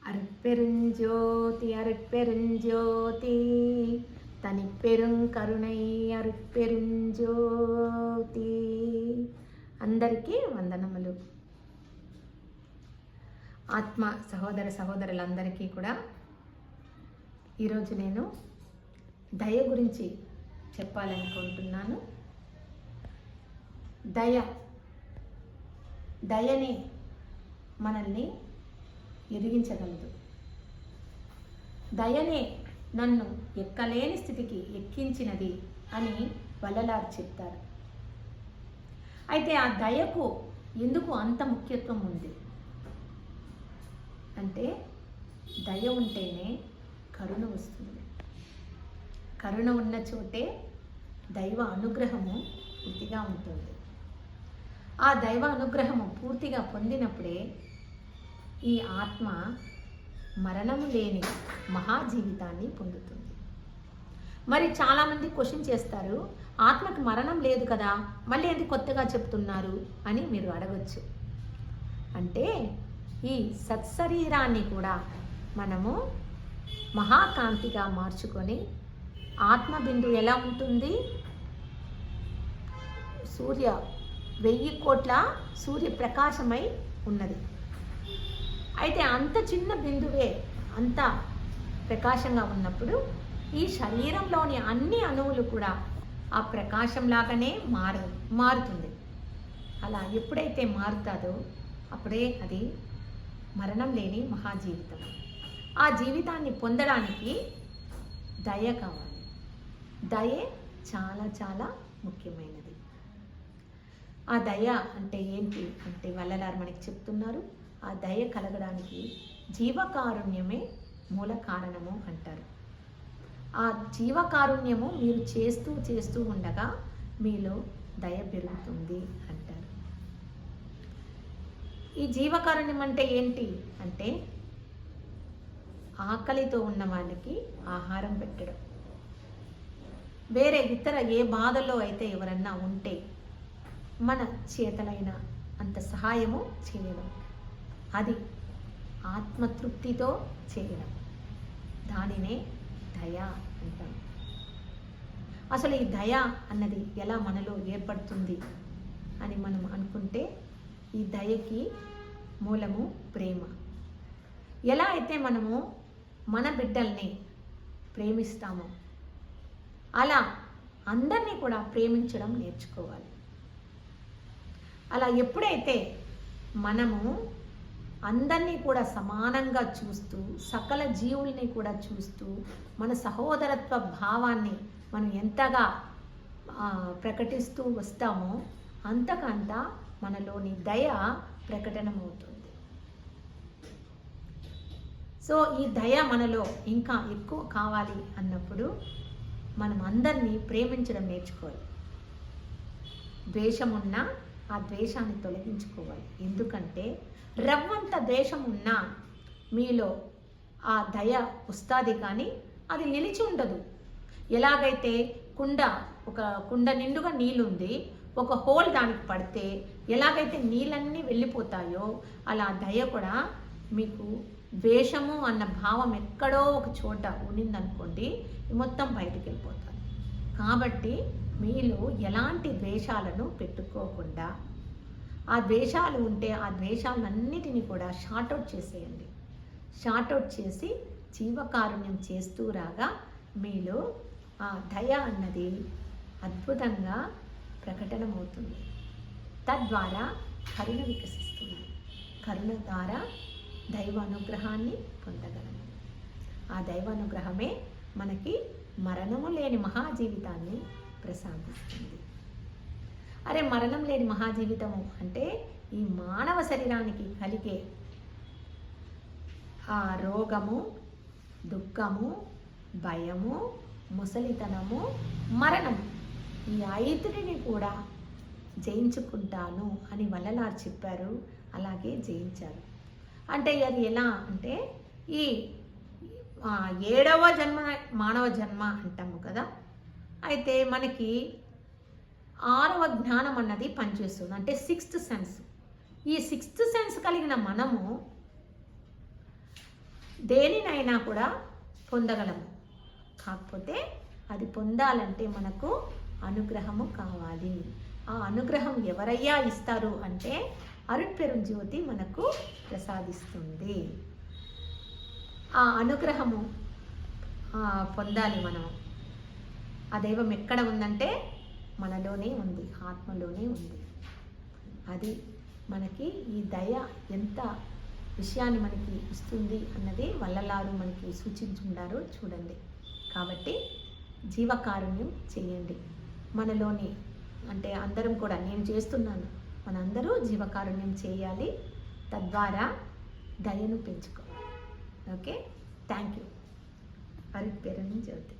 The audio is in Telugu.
அருட்பெருஞ்சோதி அருட்பெருஞ்சோதி தனிப்பெருங்கருணை అరుట్పెరుంజ్యోతి. అందరికీ వందనములు. ఆత్మ సహోదర సహోదరులందరికీ కూడా ఈరోజు నేను దయ గురించి చెప్పాలనుకుంటున్నాను. దయని మనల్ని ఎదిగించగలదు. దయనే నన్ను ఎక్కలేని స్థితికి ఎక్కించినది అని వల్లలారు చెప్తారు. అయితే ఆ దయకు ఎందుకు అంత ముఖ్యత్వం ఉంది అంటే, దయ ఉంటేనే కరుణ వస్తుంది. కరుణ ఉన్న చోటే దైవ అనుగ్రహము పూర్తిగా ఉంటుంది. ఆ దైవ అనుగ్రహము పూర్తిగా పొందినప్పుడే ఈ ఆత్మ మరణము లేని మహాజీవితాన్ని పొందుతుంది. మరి చాలామంది క్వశ్చన్ చేస్తారు, ఆత్మకి మరణం లేదు కదా, మళ్ళీ ఎందుకు కొత్తగా చెప్తున్నారు అని మీరు అడగచ్చు. అంటే ఈ సత్శరీరాన్ని కూడా మనము మహాకాంతిగా మార్చుకొని, ఆత్మబిందు ఎలా ఉంటుంది, 1000 కోట్ల సూర్యప్రకాశమై ఉన్నది. అయితే అంత చిన్న బిందువే అంత ప్రకాశంగా ఉన్నప్పుడు ఈ శరీరంలోని అన్ని అణువులు కూడా ఆ ప్రకాశంలాగానే మారుతుంది. అలా ఎప్పుడైతే మారుతుందో అప్పుడే అది మరణం లేని మహాజీవితం. ఆ జీవితాన్ని పొందడానికి దయ కావాలి. దయే చాలా చాలా ముఖ్యమైనది. ఆ దయ అంటే ఏంటి అంటే వల్లలారు మనకి చెప్తున్నారు, ఆ దయ కలగడానికి జీవకారుణ్యమే మూల కారణము అంటారు. ఆ జీవకారుణ్యము మీరు చేస్తూ ఉండగా మీలో దయ పెరుగుతుంది అంటారు. ఈ జీవకారుణ్యం అంటే ఏంటి అంటే, ఆకలితో ఉన్న వాళ్ళకి ఆహారం పెట్టడం, వేరే ఇతర ఏ బాధల్లో అయితే ఎవరన్నా ఉంటే మన చేతలైన అంత సహాయము చేయడం, అది ఆత్మతృప్తితో చేయడం, దానినే దయ అంటాం. అసలు ఈ దయ అన్నది ఎలా మనలో ఏర్పడుతుంది అని మనం అనుకుంటే, ఈ దయకి మూలము ప్రేమ. ఎలా అయితే మనము మన బిడ్డల్ని ప్రేమిస్తామో అలా అందరినీ కూడా ప్రేమించడం నేర్చుకోవాలి. అలా ఎప్పుడైతే మనము అందరినీ కూడా సమానంగా చూస్తూ, సకల జీవుల్ని కూడా చూస్తూ, మన సహోదరత్వ భావాన్ని మనం ఎంతగా ప్రకటిస్తూ వస్తామో అంతకంత మనలోని దయ ప్రకటనమవుతుంది. సో ఈ దయ మనలో ఇంకా ఎక్కువ కావాలి అన్నప్పుడు మనం అందరినీ ప్రేమించడం నేర్చుకోవాలి. ద్వేషం ఉన్నా ఆ ద్వేషాన్ని తొలగించుకోవాలి. ఎందుకంటే రవ్వంత ద్వేషం ఉన్నా మీలో ఆ దయ వస్తుంది, కానీ అది నిలిచి ఉండదు. ఎలాగైతే ఒక కుండ నిండుగా నీళ్ళుంది, ఒక హోల్ దానికి పడితే ఎలాగైతే నీళ్ళన్నీ వెళ్ళిపోతాయో అలా దయ కూడా, మీకు ద్వేషము అన్న భావం ఎక్కడో ఒక చోట ఉండిందనుకోండి, మొత్తం బయటికి వెళ్ళిపోతుంది. కాబట్టి మీలో ఎలాంటి ద్వేషాలను పెట్టుకోకుండా, ఆ ద్వేషాలు ఉంటే ఆ ద్వేషాలన్నిటినీ కూడా షార్ట్అవుట్ చేసేయండి. షార్ట్అవుట్ చేసి జీవకారుణ్యం చేస్తూ రాగా మీలో ఆ దయ అన్నది అద్భుతంగా ప్రకటనమవుతుంది. తద్వారా కరుణ వికసిస్తుంది. కరుణ ద్వారా దైవ అనుగ్రహాన్ని పొందగలము. ఆ దైవ అనుగ్రహమే మనకి మరణము లేని మహాజీవితాన్ని ప్రసాదిస్తుంది. అరే, మరణం లేని మహాజీవితము అంటే ఈ మానవ శరీరానికి కలిగే ఆ రోగము, దుఃఖము, భయము, ముసలితనము, మరణము, ఈ 5ని కూడా జయించుకుంటాను అని వల్లలారు చెప్పారు. అలాగే జయించారు. అంటే అది ఎలా అంటే, ఈ 7వ జన్మ మానవ జన్మ అంటాము కదా, అయితే మనకి 6వ జ్ఞానం అన్నది పనిచేస్తుంది. అంటే 6th సెన్స్. ఈ 6th సెన్స్ కలిగిన మనము దేనినైనా కూడా పొందగలము. కాకపోతే అది పొందాలంటే మనకు అనుగ్రహము కావాలి. ఆ అనుగ్రహం ఎవరయ్యా ఇస్తారు అంటే అరుట్పెరుంజ్యోతి మనకు ప్రసాదిస్తుంది. ఆ అనుగ్రహము పొందాలి మనం. ఆ దైవం ఎక్కడ ఉందంటే మనలోనే ఉంది, ఆత్మలోనే ఉంది. అది మనకి ఈ దయ ఎంత విషయాన్ని మనకి ఇస్తుంది అన్నది వల్లలారు మనకి సూచించుంటారు చూడండి. కాబట్టి జీవకారుణ్యం చేయండి. మనలోని అంటే అందరం కూడా, నేను చేస్తున్నాను, మనందరూ జీవకారుణ్యం చేయాలి. తద్వారా దయను పెంచుకోవాలి. Okay, thank you. అరుట్పెరుంజ్యోతి.